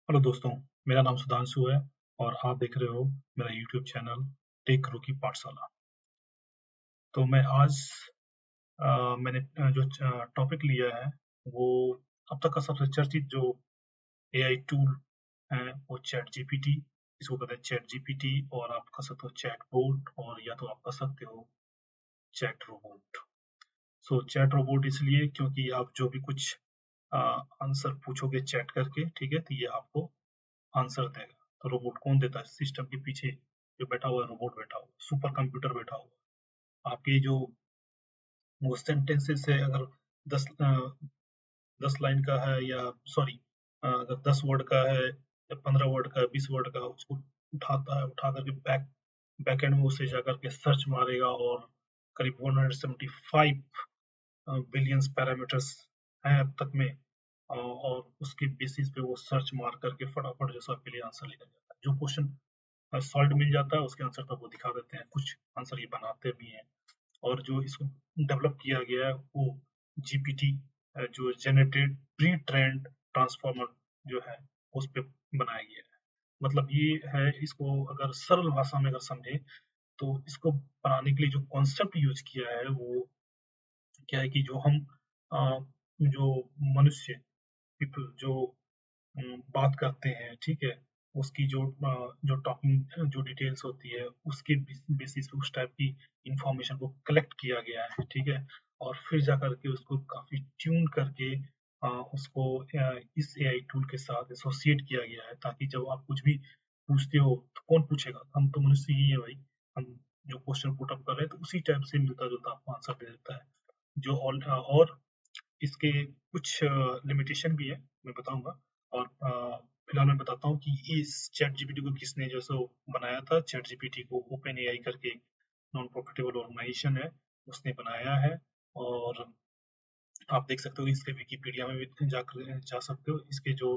Hello दोस्तों, मेरा नाम सुधांशु है और आप देख रहे हो मेरा यूट्यूब चैनल टेक गुरु की पाठशाला। तो मैं आज मैंने जो टॉपिक लिया है वो अब तक का सबसे चर्चित जो एआई टूल है वो चैट जीपीटी, इसको कहते हैं चैट जीपीटी, और आप कह सकते हो चैट बोट, और या तो आप कह सकते हो चैट रोबोट। सो चैट रोबोट इसलिए क्योंकि आप जो भी कुछ आंसर पूछोगे चैट करके, ठीक है, तो ये आपको आंसर देगा। तो रोबोट कौन देता है? सिस्टम के पीछे जो बैठा हुआ है रोबोट बैठा हुआ है, सुपर कंप्यूटर बैठा हुआ है। आपके जो वो सेंटेंसेस है, अगर 10 10 लाइन का है, या सॉरी, अगर 10 वर्ड का है या 15 वर्ड का है, 20 वर्ड का, उसको उठाता है, उठा करके बैकएंड में उसे जाकर के सर्च मारेगा, और करीब 175 बिलियंस पैरामीटर्स हैं अब तक में, और उसके बेसिस पे वो सर्च मार करके फटाफट जो सबके लिए आंसर लेकर जाता है। जो क्वेश्चन सॉल्व मिल जाता है उसके आंसर तक वो दिखा देते हैं, कुछ आंसर ये बनाते भी हैं। और जो इसको डेवलप किया गया है वो जीपीटी, जो जनरेटेड प्री ट्रेंड ट्रांसफॉर्मर जो है उस पे बनाया गया है। मतलब ये है, इसको अगर सरल भाषा में अगर समझे तो इसको बनाने के लिए जो कॉन्सेप्ट यूज किया है वो क्या है कि जो हम जो मनुष्य पीपल जो बात करते हैं, ठीक है, उसकी जो टॉकिंग जो डिटेल्स होती है उसके बेसिस पे उस टाइप की इंफॉर्मेशन को कलेक्ट किया गया है, ठीक है, और फिर जा करके उसको काफी ट्यून करके उसको इस एआई टूल के साथ एसोसिएट किया गया है, ताकि जब आप कुछ भी पूछते हो तो कौन पूछेगा? हम तो मनुष्य ही है भाई। हम जो क्वेश्चन पुट अप कर रहे हैं तो उसी टाइप से मिलता जुलता आपको आंसर दे देता है। जो और इसके कुछ लिमिटेशन भी है, मैं बताऊँगा। और फिलहाल मैं बताता हूँ कि इस चैट जीपीटी को किसने जो सो बनाया था। चैट जीपीटी को ओपन एआई करके एक नॉन प्रॉफिटेबल ऑर्गेनाइजेशन है, उसने बनाया है। और आप देख सकते हो इसके विकिपीडिया में भी जा सकते हो। इसके जो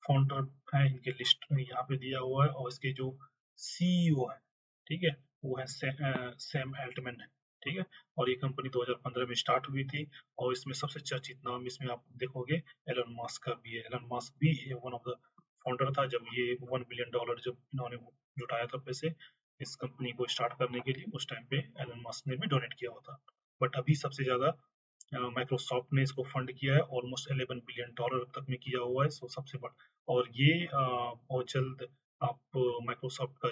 फाउंडर हैं इनके लिस्ट यहाँ पे दिया हुआ है, और इसके जो सीईओ है, ठीक है, वो है सैम एल्टमैन है, ठीक है। और ये कंपनी 2015 में स्टार्ट हुई थी, और इसमें सबसे चर्चित नाम इसमें आप देखोगे एलन मस्क का भी है। एलन मस्क भी वन ऑफ द फाउंडर था जब ये $1 बिलियन जब इन्होंने जुटाया था पैसे इस कंपनी को स्टार्ट करने के लिए, उस टाइम पे एलन मस्क ने भी डोनेट किया हुआ था। बट अभी सबसे ज्यादा माइक्रोसॉफ्ट ने इसको फंड किया है, ऑलमोस्ट $11 बिलियन तक में किया हुआ है। सो सबसे बड़ा, और ये बहुत जल्द आप माइक्रोसॉफ्ट का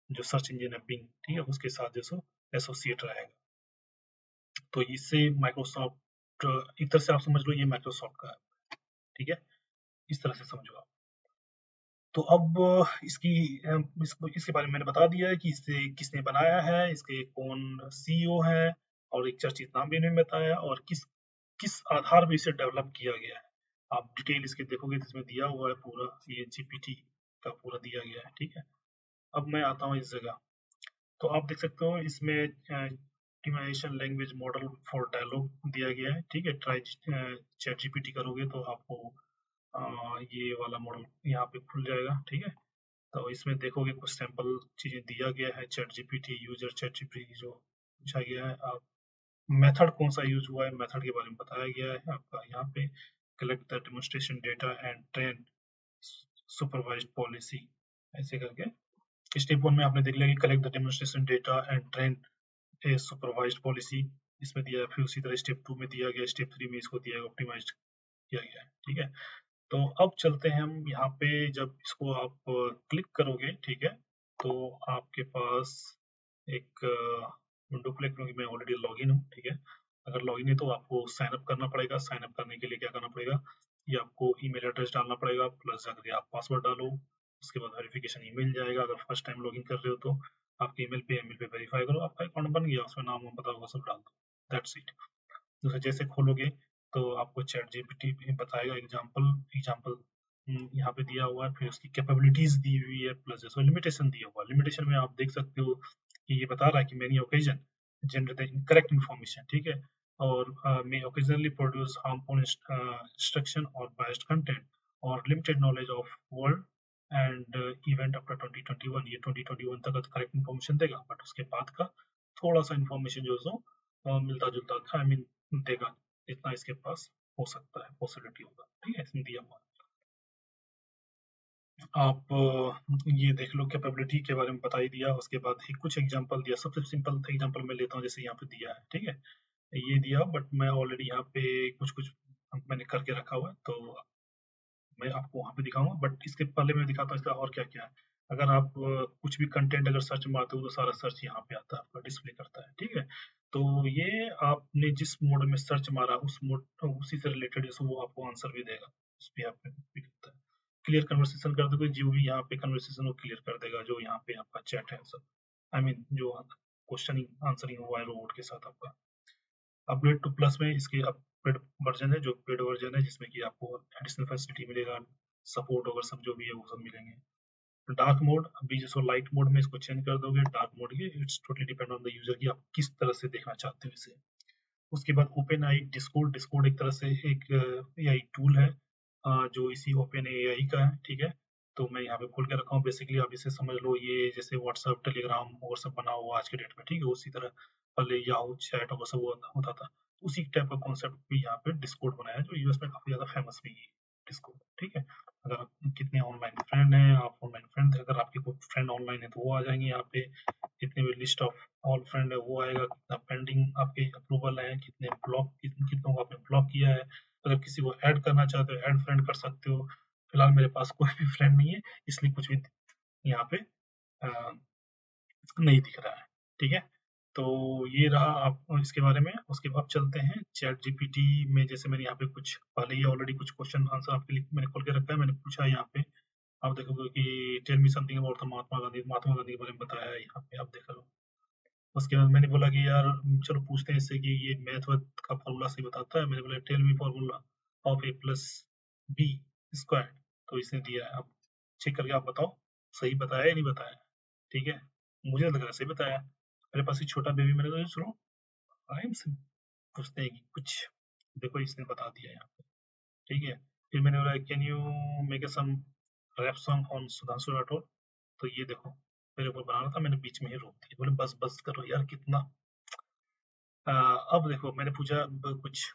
जो सर्च इंजन है बिंग, ठीक है, उसके साथ जो सो एसोसिएट रहेगा। तो इससे माइक्रोसॉफ्ट, एक तरह से आप समझ लो ये माइक्रोसॉफ्ट का है, ठीक है, इस तरह से समझो आप। तो अब इसके बारे में मैंने बता दिया है कि इसे किसने बनाया है, इसके कौन सीईओ है, और एक चर्चित नाम भी मैंने बताया, और किस किस आधार पे इसे डेवलप किया गया है। आप डिटेल इसके देखोगे तो इसमें दिया हुआ है पूरा, ये जीपीटी का पूरा दिया गया है, ठीक है। अब मैं आता हूँ इस जगह। तो आप देख सकते हो इसमें optimization language model for dialogue दिया गया है, ठीक है। ट्राई चैट जीपीटी करोगे तो आपको ये वाला मॉडल यहाँ पे खुल जाएगा, ठीक है। तो इसमें देखोगे कुछ सैंपल चीजें दिया गया है। Chat GPT user chat GPT जो पूछा गया है, आप मेथड कौन सा यूज हुआ है, मेथड के बारे में बताया गया है आपका यहाँ पे। Collect the demonstration data and train supervised policy, ऐसे करके स्टेप वन में आपने देख लिया कि collect the demonstration data and train A supervised policy, इसमें दिया है। फिर उसी तरह स्टेप टू में दिया गया, स्टेप थ्री में इसको दिया है, ऑप्टिमाइज किया गया है, ठीक है। तो अब चलते हैं हम यहाँ पे। जब इसको आप क्लिक करोगे, ठीक है, तो आपके पास एक विंडो खुले, क्योंकि मैं ऑलरेडी लॉगिन हूँ, ठीक है। अगर लॉगिन है तो आपको साइन अप करना पड़ेगा। साइन अप करने के लिए क्या करना पड़ेगा, ये आपको ईमेल एड्रेस डालना पड़ेगा, प्लस जाकर आप पासवर्ड डालो। उसके बाद वेरिफिकेशन ईमेल जाएगा। अगर फर्स्ट टाइम लॉगिन कर रहे हो तो आपके ईमेल पे वेरीफाई करो, आपका अकाउंट बन गया, उसमें नाम पता होगा सब डाल दो, दैट्स इट। तो जैसे खोलोगे तो आपको चैट जीपीटी भी बताएगा एग्जाम्पल एग्जाम्पल यहाँ पे दिया हुआ है, फिर उसकी कैपेबिलिटीज दी हुई है, प्लस जैसे लिमिटेशन दिया हुआ है। लिमिटेशन में आप देख सकते हो कि ये बता रहा है कि many occasion generate the incorrect information, ठीक है, और मे ओकेजनली प्रोड्यूस हार्मफुल इंस्ट्रक्शन और बायस्ड कंटेंट, और limited knowledge of world and event after 2021। ये 2021 तक करेक्ट इन्फॉर्मेशन देगा, बट उसके बाद का थोड़ा सा इन्फॉर्मेशन जो है मिलता जुलता, आई मीन देगा, जितना इसके पास हो सकता है, पॉसिबिलिटी होगा, ठीक है, इसमें दिया हुआ है। आप ये देख लो, कैपेबिलिटी के बारे में बता ही दिया। उसके बाद एक कुछ एग्जांपल दिया। सबसे सिंपल एग्जांपल मैं लेता हूँ, जैसे यहाँ पे दिया है, ठीक है, ये दिया, बट मैं ऑलरेडी यहाँ पे कुछ कुछ मैंने करके रखा हुआ है, तो मैं आपको वहाँ पे दिखाऊंगा। बट इसके पहले मैं दिखाता हूँ इसका और क्या क्या है। अगर आप कुछ भी कंटेंट अगर सर्च मारते हो तो सारा सर्च यहाँ पे आता है, आपका डिस्प्ले करता है, ठीक है। तो ये आपने जिस मोड में सर्च मारा उस मोड उसी से रिलेटेड वो आपको आंसर भी देगा, उस पे आप भी करता है। क्लियर कन्वर्सेशन कर दोगे, जो भी यहाँ पे कन्वर्सेशन वो क्लियर कर देगा, जो यहाँ पे आपका चैट है सब। आई मीन जो क्वेश्चनिंग आंसरिंग हुआ है रोबोट के साथ आपका। अपग्रेड टू प्लस में इसके अपग्रेड वर्जन है, जो पेड वर्जन है, जिसमें कि आपको एडिशनल फैसिलिटी मिलेगा, सपोर्ट वगैरह सब जो भी है वो सब मिलेंगे। डार्क मोड, अभी जैसे लाइट मोड में इसको चेंज कर दोगे डार्क मोड के, it's totally depend on the user की आप किस तरह से देखना चाहते हो इसे। उसके बाद ओपन आई डिस्कोड। डिस्कोड एक तरह से एक एआई टूल है, जो इसी ओपन एआई का है, ठीक है। तो मैं यहाँ पे खोल के रखा हूँ। बेसिकली आप इसे समझ लो, ये जैसे व्हाट्सएप टेलीग्राम और सब बना हुआ आज के डेट में, ठीक है, उसी तरह पहले याहू चैट और सब होता था, उसी टाइप का कॉन्सेप्ट भी यहाँ पे डिस्कोड बनाया है, जो यूएस में काफी ज्यादा फेमस भी है डिस्कोड, ठीक है। अगर आप कितने ऑनलाइन फ्रेंड हैं, आप ऑनलाइन फ्रेंड, अगर आपके कोई फ्रेंड ऑनलाइन है तो वो आ जाएंगे यहाँ पे। जितने भी लिस्ट ऑफ ऑल फ्रेंड है वो आएगा, कितना पेंडिंग आपके अप्रूवल है, कितने ब्लॉक, कितनों को आपने ब्लॉक किया है। अगर किसी को ऐड करना चाहते हो ऐड फ्रेंड कर सकते हो। फिलहाल मेरे पास कोई भी फ्रेंड नहीं है, इसलिए कुछ भी यहाँ पे अ, नहीं दिख रहा है, ठीक है। तो ये रहा आप इसके बारे में। उसके बाद चलते हैं चैट जीपीटी में। जैसे मैंने यहाँ पे कुछ पहले ही ऑलरेडी कुछ क्वेश्चन आंसर आपके लिए मैंने खोल के रखा है, मैंने पूछा है यहाँ पे। आप देखोगे कि tell me something about the Mahatma Gandhi के बारे में बताया है यहाँ पे, आप देख लो। उसके बाद मैंने बोला कि यार चलो पूछते हैं इससे कि ये मैथ वैथ का फॉर्मूला सही बताता है। मैंने बोला tell me formula of A plus B square. तो इसने दिया है, अब चेक करके आप बताओ सही बताया या नहीं बताया, ठीक है। मुझे लग रहा है सही बताया। मेरे पास एक छोटा बेबी, मैंने कहा चलो आराम से पूछते हैं कि कुछ। देखो इसने बता दिया यहाँ पे, ठीक है। फिर मैंने बोला can you make a some rap song on Sudhanshu Rathore. तो ये देखो मेरे ऊपर बना रहा था, मैंने बीच में ही रोक दिया, बोले बस बस करो यार कितना। अब देखो मैंने पूछा कुछ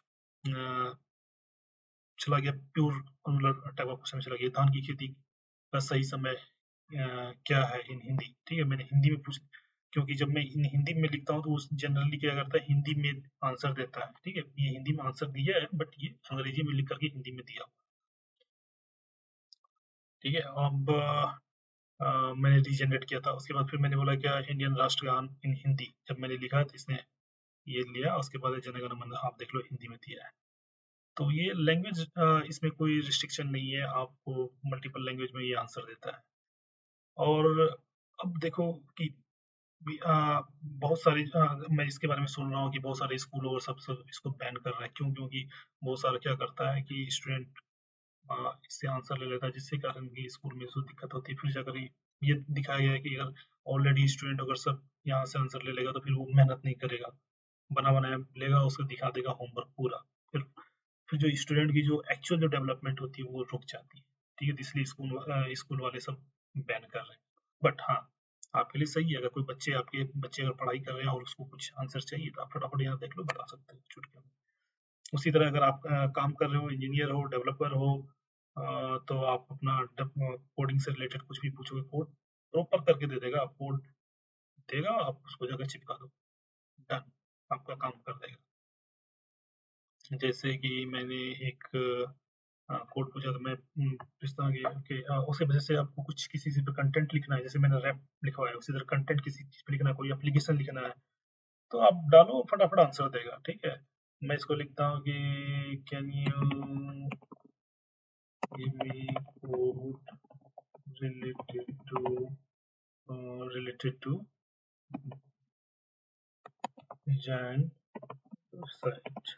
चला गया प्योर टाइप ऑफ क्वेश्चन, चला गया धान की खेती का सही समय क्या है इन हिंदी, ठीक है। मैंने हिंदी में पूछ, क्योंकि जब मैं हिंदी में लिखता हूँ तो वो जनरली क्या करता है हिंदी में आंसर देता है, ठीक है। ये हिंदी में आंसर दिया है, बट ये अंग्रेजी में लिख करके हिंदी में दिया, ठीक है। अब मैंने रीजनरेट किया था। उसके बाद फिर मैंने बोला क्या इंडियन राष्ट्रगान इन हिंदी, जब मैंने लिखा तो इसने ये लिया। उसके बाद जन गण मन आप देख लो हिंदी में दिया है। तो ये लैंग्वेज इसमें कोई रिस्ट्रिक्शन नहीं है, आपको मल्टीपल लैंग्वेज में ये आंसर देता है। और अब देखो कि बहुत सारी मैं इसके बारे में सुन रहा हूँ कि बहुत सारे स्कूल और सब इसको बैन कर रहा है। क्यों? क्योंकि बहुत सारा क्या करता है कि स्टूडेंट इससे आंसर ले लेता है, जिससे कारण कि स्कूल में उसको दिक्कत होती है। फिर जाकर ये दिखाया गया है कि अगर ऑलरेडी स्टूडेंट अगर सब यहाँ से आंसर ले लेगा तो फिर वो मेहनत नहीं करेगा, बना बनाया लेगा, उसको दिखा देगा होमवर्क पूरा। फिर जो स्टूडेंट की जो एक्चुअल जो डेवलपमेंट होती है वो रुक जाती है, ठीक है। तो इसलिए स्कूल वाले सब बैन कर रहे हैं। बट हाँ, आपके लिए सही है, अगर कोई आपके बच्चे अगर पढ़ाई कर रहे हैं और उसको कुछ आंसर चाहिए तो आप फटाफट यहाँ देख लो, बता सकते हो चुटकियों में। उसी तरह अगर आप काम कर रहे हो, इंजीनियर हो, डेवलपर हो, तो आप अपना कोडिंग से रिलेटेड कुछ भी पूछोगे, कोड प्रॉपर करके दे देगा। आप कोड देगा, आप उसको जाकर चिपका दो, डन, आपका काम कर देगा। जैसे कि मैंने एक कोड पूछा, तो मैं पूछता हूँ कि उसी वजह से आपको कुछ किसी चीज़ पे कंटेंट लिखना है, जैसे मैंने रैप लिखवाया, उसी तरह कंटेंट किसी चीज़ पे लिखना है, कोई एप्लीकेशन लिखना है, तो आप डालो फटाफट आंसर देगा, ठीक है। मैं इसको लिखता हूँ कि can you give me code related to related to Jain site.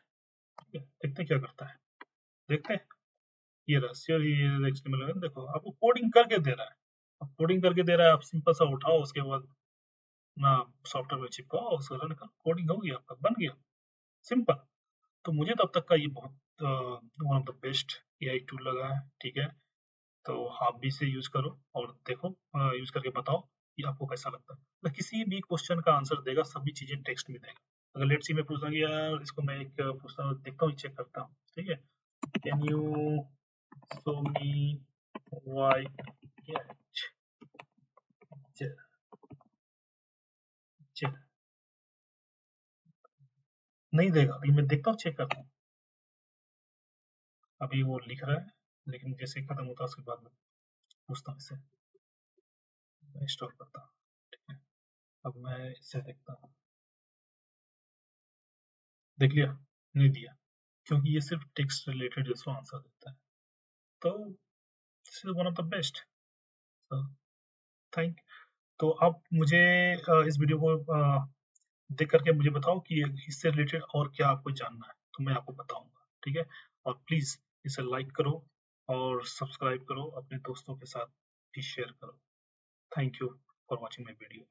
देखते हैं क्या करता है, देखते हैं। ये रहा श्योर, ये एक्सटेंबल देखो आपको कोडिंग करके दे रहा है। अब कोडिंग करके दे रहा है, आप सिंपल सा उठाओ, उसके बाद ना सॉफ्टवेयर में चिपकाओ, उसको रन करो, कोडिंग हो गया, आपका बन गया, सिंपल। तो मुझे तब तक का ये बहुत one of the best AI tool लगा है, ठीक है। तो आप भी इसे यूज करो और देखो, यूज करके बताओ कि आपको कैसा लगता है। मतलब किसी भी क्वेश्चन का आंसर देगा, सभी चीजें टेक्स्ट में देगा। अगर लेट्स सी मैं पूछता हूँ कि यार इसको मैं एक पूछता हूँ, देखता हूँ, चेक करता हूँ, ठीक है। Can you show me why ठीक है। चेक नहीं देगा, अभी मैं देखता हूँ, चेक करता हूँ। अभी वो लिख रहा है, लेकिन जैसे ही खत्म होता है उसके बाद में पूछता हूँ इससे, मैं स्टोर करता हूँ। ठीक है, अब मैं इससे देखता हूँ। देख लिया? नहीं दिया, क्योंकि ये सिर्फ टेक्स्ट रिलेटेड इसको आंसर देता है। तो this is one of the best. Thank तो आप मुझे इस वीडियो को देख करके मुझे बताओ कि इससे रिलेटेड और क्या आपको जानना है, तो मैं आपको बताऊंगा। ठीक है, और प्लीज इसे लाइक करो और सब्सक्राइब करो, अपने दोस्तों के साथ भी शेयर करो। Thank you for watching my video.